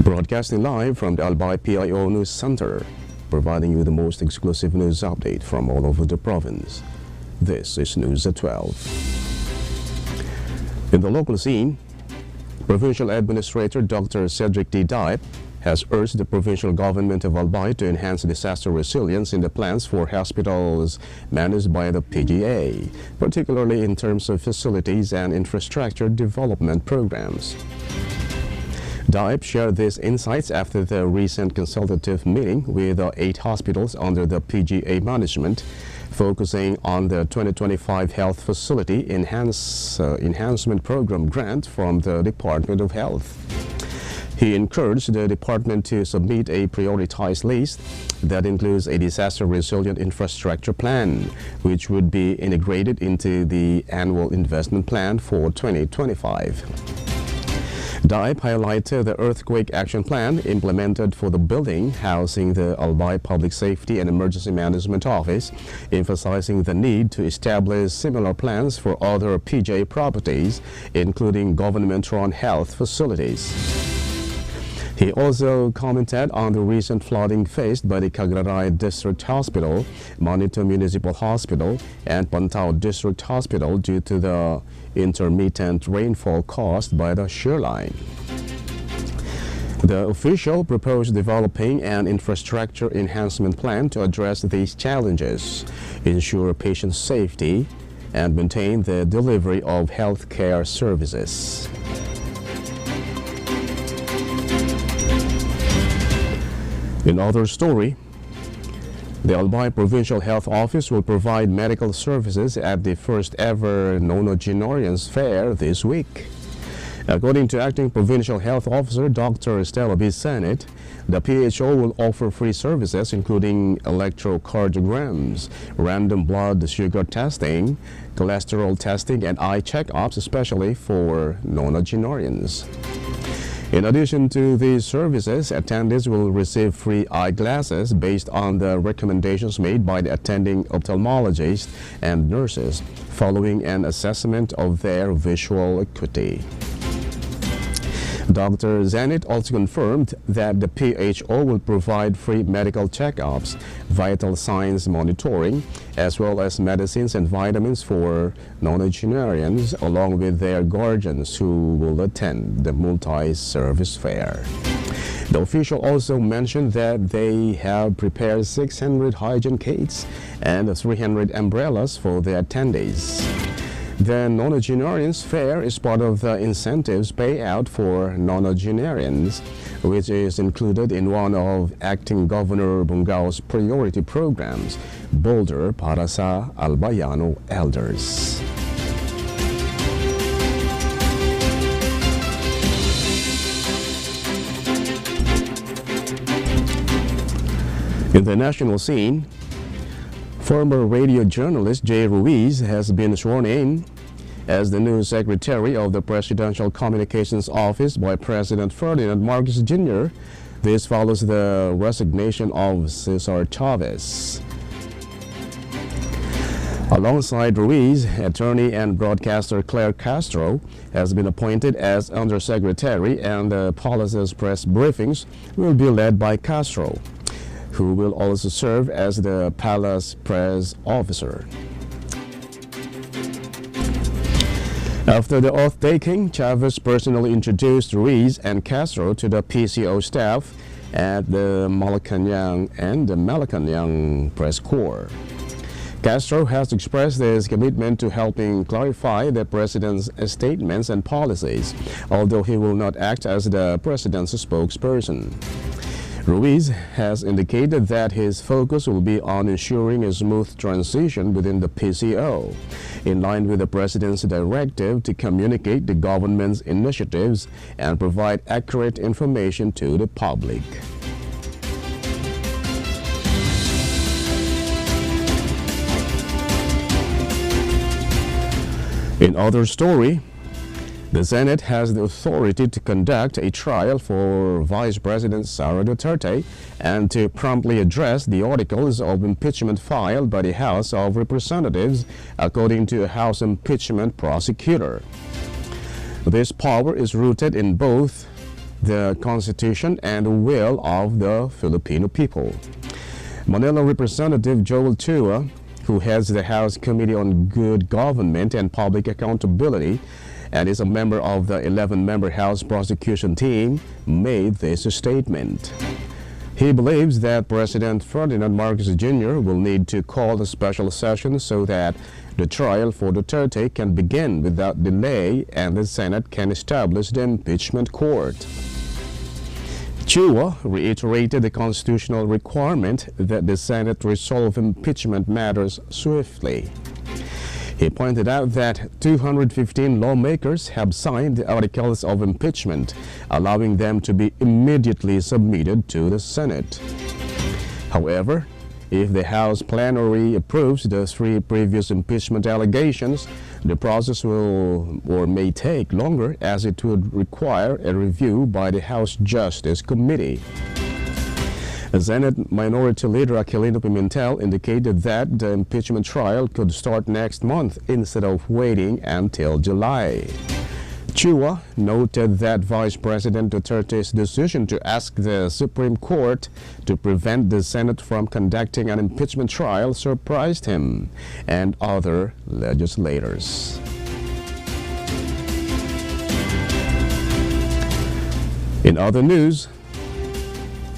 Broadcasting live from the Albay PIO News Center, providing you the most exclusive news update from all over the province. This is News at 12. In the local scene, Provincial Administrator Dr. Cedric D. Dipe has urged the provincial government of Albay to enhance disaster resilience in the plans for hospitals managed by the PGA, particularly in terms of facilities and infrastructure development programs. Dipe shared these insights after the recent consultative meeting with 8 hospitals under the PGA management, focusing on the 2025 Health Facility Enhancement Program grant from the Department of Health. He encouraged the department to submit a prioritized list that includes a disaster-resilient infrastructure plan, which would be integrated into the annual investment plan for 2025. Dipe highlighted the Earthquake Action Plan implemented for the building housing the Albay Public Safety and Emergency Management Office, emphasizing the need to establish similar plans for other PJ properties, including government-run health facilities. He also commented on the recent flooding faced by the Cagraray District Hospital, Manito Municipal Hospital, and Pantao District Hospital due to the intermittent rainfall caused by the shoreline. The official proposed developing an infrastructure enhancement plan to address these challenges, ensure patient safety, and maintain the delivery of health care services. In other story, the Albay Provincial Health Office will provide medical services at the first ever Nonagenarians Fair this week. According to Acting Provincial Health Officer Dr. Stella B. Senate, the PHO will offer free services including electrocardiograms, random blood sugar testing, cholesterol testing, and eye checkups, especially for nonagenarians. In addition to these services, attendees will receive free eyeglasses based on the recommendations made by the attending ophthalmologists and nurses following an assessment of their visual acuity. Dr. Zenit also confirmed that the PHO will provide free medical checkups, vital signs monitoring, as well as medicines and vitamins for nonagenarians, along with their guardians who will attend the multi-service fair. The official also mentioned that they have prepared 600 hygiene kits and 300 umbrellas for the attendees. The Nonagenarians Fair is part of the incentives payout for nonagenarians, which is included in one of Acting Governor Bungao's priority programs, Boulder para sa Albayano Elders. In the national scene, former radio journalist Jay Ruiz has been sworn in as the new Secretary of the Presidential Communications Office by President Ferdinand Marcos Jr. This follows the resignation of Cesar Chavez. Alongside Ruiz, attorney and broadcaster Claire Castro has been appointed as Undersecretary, and the Palace's press briefings will be led by Castro, who will also serve as the Palace Press Officer. After the oath-taking, Chavez personally introduced Ruiz and Castro to the PCO staff at the Malacanang Press Corps. Castro has expressed his commitment to helping clarify the President's statements and policies, although he will not act as the President's spokesperson. Ruiz has indicated that his focus will be on ensuring a smooth transition within the PCO, in line with the President's directive to communicate the government's initiatives and provide accurate information to the public. In other story, the Senate has the authority to conduct a trial for Vice President Sara Duterte and to promptly address the articles of impeachment filed by the House of Representatives, according to a House impeachment prosecutor. This power is rooted in both the Constitution and will of the Filipino people. Manila Representative Joel Chua, who heads the House Committee on Good Government and Public Accountability and is a member of the 11-member House prosecution team, made this statement. He believes that President Ferdinand Marcos Jr. will need to call a special session so that the trial for Duterte can begin without delay and the Senate can establish the impeachment court. Chua reiterated the constitutional requirement that the Senate resolve impeachment matters swiftly. He pointed out that 215 lawmakers have signed the articles of impeachment, allowing them to be immediately submitted to the Senate. However, if the House plenary approves the 3 previous impeachment allegations, the process will or may take longer as it would require a review by the House Justice Committee. Senate Minority Leader Aquilino Pimentel indicated that the impeachment trial could start next month instead of waiting until July. Chua noted that Vice President Duterte's decision to ask the Supreme Court to prevent the Senate from conducting an impeachment trial surprised him and other legislators. In other news,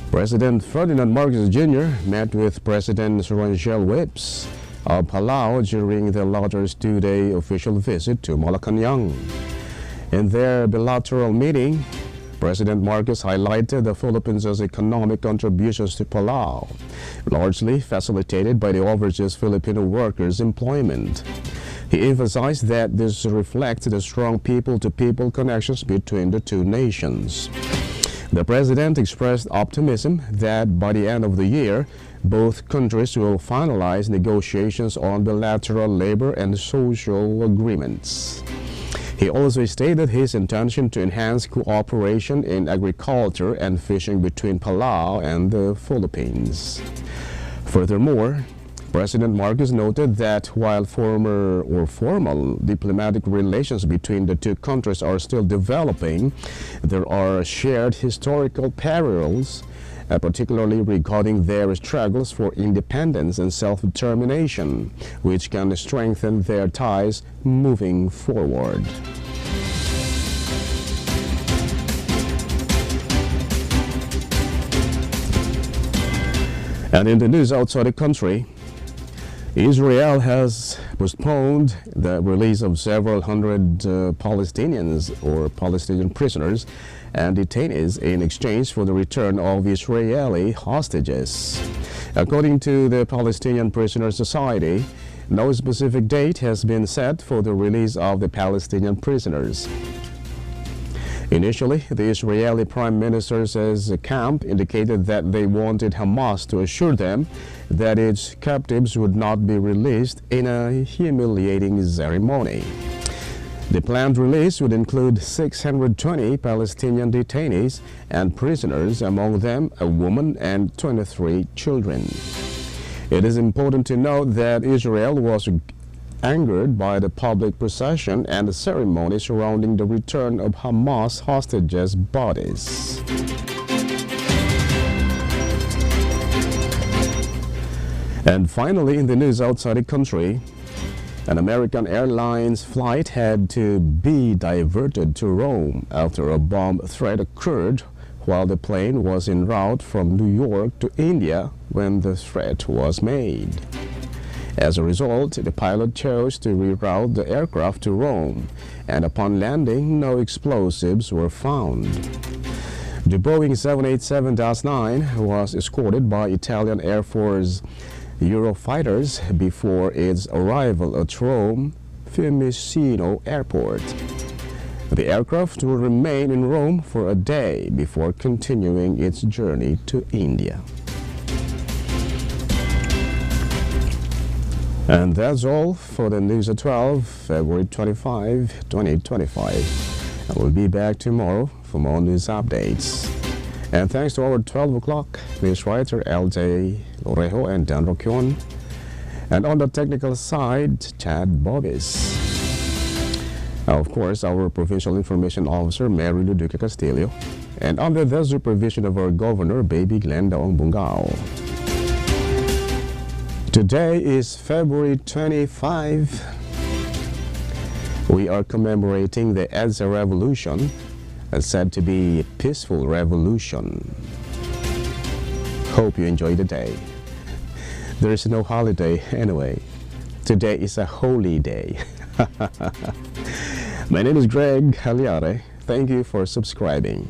President Ferdinand Marcos Jr. met with President Rangel Whips of Palau during the latter's 2-day official visit to Malacanang. In their bilateral meeting, President Marcos highlighted the Philippines' economic contributions to Palau, largely facilitated by the overseas Filipino workers' employment. He emphasized that this reflects the strong people-to-people connections between the two nations. The president expressed optimism that by the end of the year, both countries will finalize negotiations on bilateral labor and social agreements. He also stated his intention to enhance cooperation in agriculture and fishing between Palau and the Philippines. Furthermore, President Marcos noted that while formal diplomatic relations between the two countries are still developing, there are shared historical parallels, particularly regarding their struggles for independence and self-determination, which can strengthen their ties moving forward. And in the news outside the country, Israel has postponed the release of several hundred Palestinians or Palestinian prisoners and detainees in exchange for the return of Israeli hostages. According to the Palestinian Prisoner Society, no specific date has been set for the release of the Palestinian prisoners. Initially, the Israeli Prime Minister's camp indicated that they wanted Hamas to assure them that its captives would not be released in a humiliating ceremony. The planned release would include 620 Palestinian detainees and prisoners, among them a woman and 23 children. It is important to note that Israel was angered by the public procession and the ceremony surrounding the return of Hamas hostages' bodies. And finally, in the news outside the country, an American Airlines flight had to be diverted to Rome after a bomb threat occurred while the plane was en route from New York to India when the threat was made. As a result, the pilot chose to reroute the aircraft to Rome, and upon landing, no explosives were found. The Boeing 787-9 was escorted by Italian Air Force Eurofighters before its arrival at Rome Fiumicino Airport. The aircraft will remain in Rome for a day before continuing its journey to India. And that's all for the news at 12, February 25, 2025. I will be back tomorrow for more news updates. And thanks to our 12 o'clock news writer LJ Lorejo and Dan Roquion. And on the technical side, Chad Bobis. Of course, our Provincial Information Officer, Mary Luduca Castillo. and under the supervision of our Governor, Baby Glenda Bungao. Today is February 25. We are commemorating the EDSA Revolution, said to be a peaceful revolution. Hope you enjoy the day. There is no holiday anyway. Today is a holy day. My name is Greg Hallare. Thank you for subscribing.